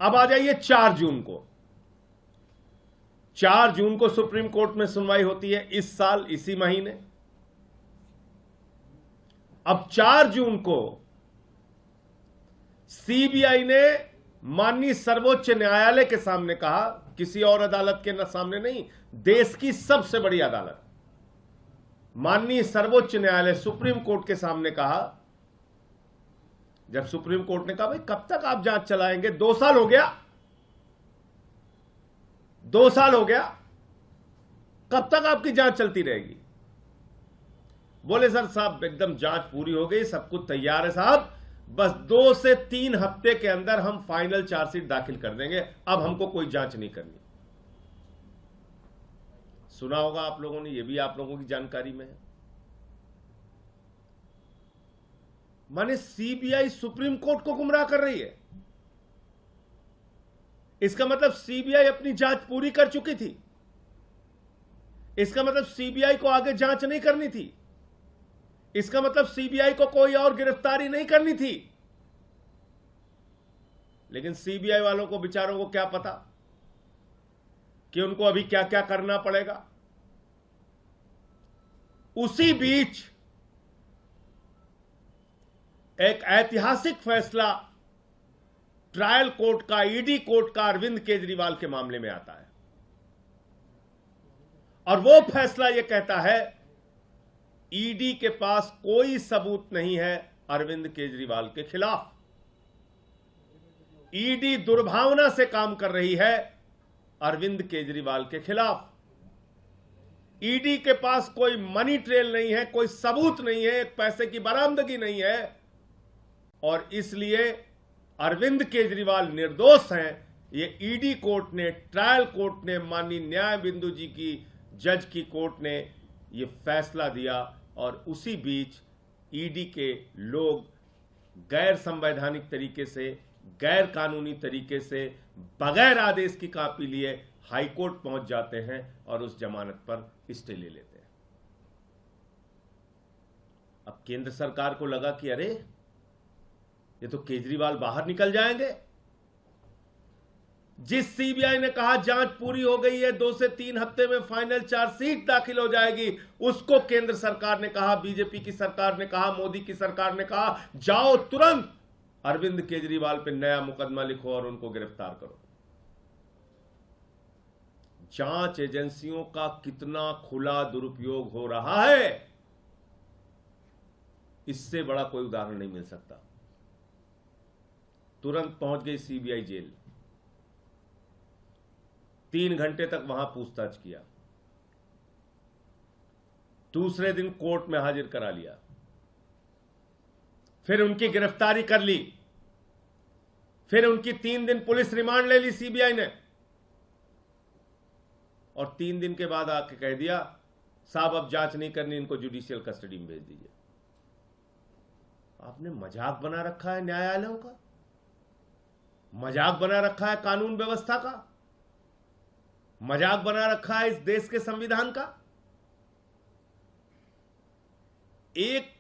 अब आ जाइए 4 जून को। 4 जून को सुप्रीम कोर्ट में सुनवाई होती है, इस साल इसी महीने। अब 4 जून को सीबीआई ने माननीय सर्वोच्च न्यायालय के सामने कहा, किसी और अदालत के सामने नहीं, देश की सबसे बड़ी अदालत माननीय सर्वोच्च न्यायालय सुप्रीम कोर्ट के सामने कहा, जब सुप्रीम कोर्ट ने कहा भाई कब तक आप जांच चलाएंगे, 2 साल हो गया, 2 साल हो गया, कब तक आपकी जांच चलती रहेगी? बोले सर साहब एकदम जांच पूरी हो गई, सब कुछ तैयार है साहब, बस 2 से 3 हफ्ते के अंदर हम फाइनल चार्जशीट दाखिल कर देंगे, अब हमको कोई जांच नहीं करनी। सुना होगा आप लोगों ने, यह भी आप लोगों की जानकारी में है। माने सीबीआई सुप्रीम कोर्ट को गुमराह कर रही है। इसका मतलब सीबीआई अपनी जांच पूरी कर चुकी थी। इसका मतलब सीबीआई को आगे जांच नहीं करनी थी। इसका मतलब सीबीआई को कोई और गिरफ्तारी नहीं करनी थी। लेकिन सीबीआई वालों को बेचारों को क्या पता कि उनको अभी क्या क्या करना पड़ेगा। उसी बीच एक ऐतिहासिक फैसला ट्रायल कोर्ट का, ईडी कोर्ट का अरविंद केजरीवाल के मामले में आता है और वो फैसला यह कहता है ईडी के पास कोई सबूत नहीं है अरविंद केजरीवाल के खिलाफ। ईडी दुर्भावना से काम कर रही है अरविंद केजरीवाल के खिलाफ। ईडी के पास कोई मनी ट्रेल नहीं है, कोई सबूत नहीं है, एक पैसे की बरामदगी नहीं है और इसलिए अरविंद केजरीवाल निर्दोष हैं। ये ईडी कोर्ट ने, ट्रायल कोर्ट ने, माननीय न्याय बिंदु जी की जज की कोर्ट ने ये फैसला दिया और उसी बीच ईडी के लोग गैर संवैधानिक तरीके से, गैर कानूनी तरीके से, बगैर आदेश की कॉपी लिए हाईकोर्ट पहुंच जाते हैं और उस जमानत पर स्टे ले लेते हैं। अब केंद्र सरकार को लगा कि अरे ये तो केजरीवाल बाहर निकल जाएंगे। जिस सीबीआई ने कहा जांच पूरी हो गई है, 2 से 3 हफ्ते में फाइनल चार्जशीट दाखिल हो जाएगी, उसको केंद्र सरकार ने कहा, बीजेपी की सरकार ने कहा, मोदी की सरकार ने कहा जाओ तुरंत अरविंद केजरीवाल पे नया मुकदमा लिखो और उनको गिरफ्तार करो। जांच एजेंसियों का कितना खुला दुरुपयोग हो रहा है, इससे बड़ा कोई उदाहरण नहीं मिल सकता। तुरंत पहुंच गई सीबीआई जेल, 3 घंटे तक वहां पूछताछ किया, दूसरे दिन कोर्ट में हाजिर करा लिया, फिर उनकी गिरफ्तारी कर ली, फिर उनकी 3 दिन पुलिस रिमांड ले ली सीबीआई ने और 3 दिन के बाद आके कह दिया साहब अब जांच नहीं करनी, इनको जुडिशियल कस्टडी में भेज दीजिए। आपने मजाक बना रखा है न्यायालयों का, मजाक बना रखा है कानून व्यवस्था का, मजाक बना रखा है इस देश के संविधान का। एक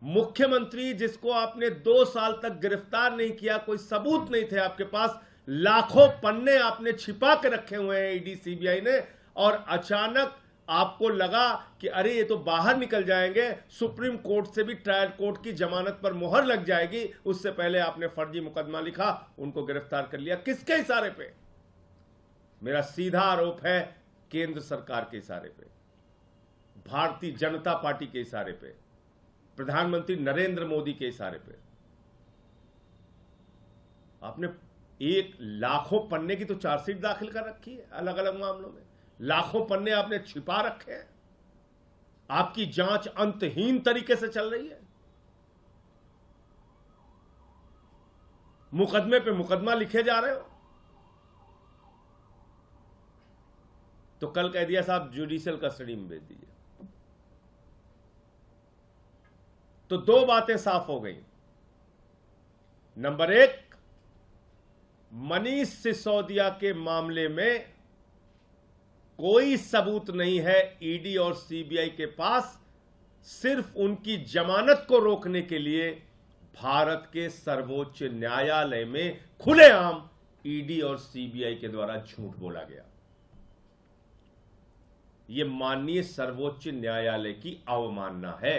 मुख्यमंत्री जिसको आपने 2 साल तक गिरफ्तार नहीं किया, कोई सबूत नहीं थे आपके पास, लाखों पन्ने आपने छिपा के रखे हुए हैं ईडी सीबीआई ने, और अचानक आपको लगा कि अरे ये तो बाहर निकल जाएंगे, सुप्रीम कोर्ट से भी ट्रायल कोर्ट की जमानत पर मुहर लग जाएगी, उससे पहले आपने फर्जी मुकदमा लिखा, उनको गिरफ्तार कर लिया। किसके इशारे पे? मेरा सीधा आरोप है केंद्र सरकार के इशारे पे, भारतीय जनता पार्टी के इशारे पे, प्रधानमंत्री नरेंद्र मोदी के इशारे पे। आपने लाखों पन्ने की तो चार्जशीट दाखिल कर रखी है अलग अलग मामलों में, लाखों पन्ने आपने छिपा रखे हैं, आपकी जांच अंतहीन तरीके से चल रही है, मुकदमे पे मुकदमा लिखे जा रहे हो। तो कल कह दिया साहब जुडिशियल कस्टडी में भेज दीजिए। तो 2 बातें साफ हो गई। नंबर 1, मनीष सिसोदिया के मामले में कोई सबूत नहीं है ईडी और सीबीआई के पास, सिर्फ उनकी जमानत को रोकने के लिए भारत के सर्वोच्च न्यायालय में खुलेआम ईडी और सीबीआई के द्वारा झूठ बोला गया। यह माननीय सर्वोच्च न्यायालय की अवमानना है।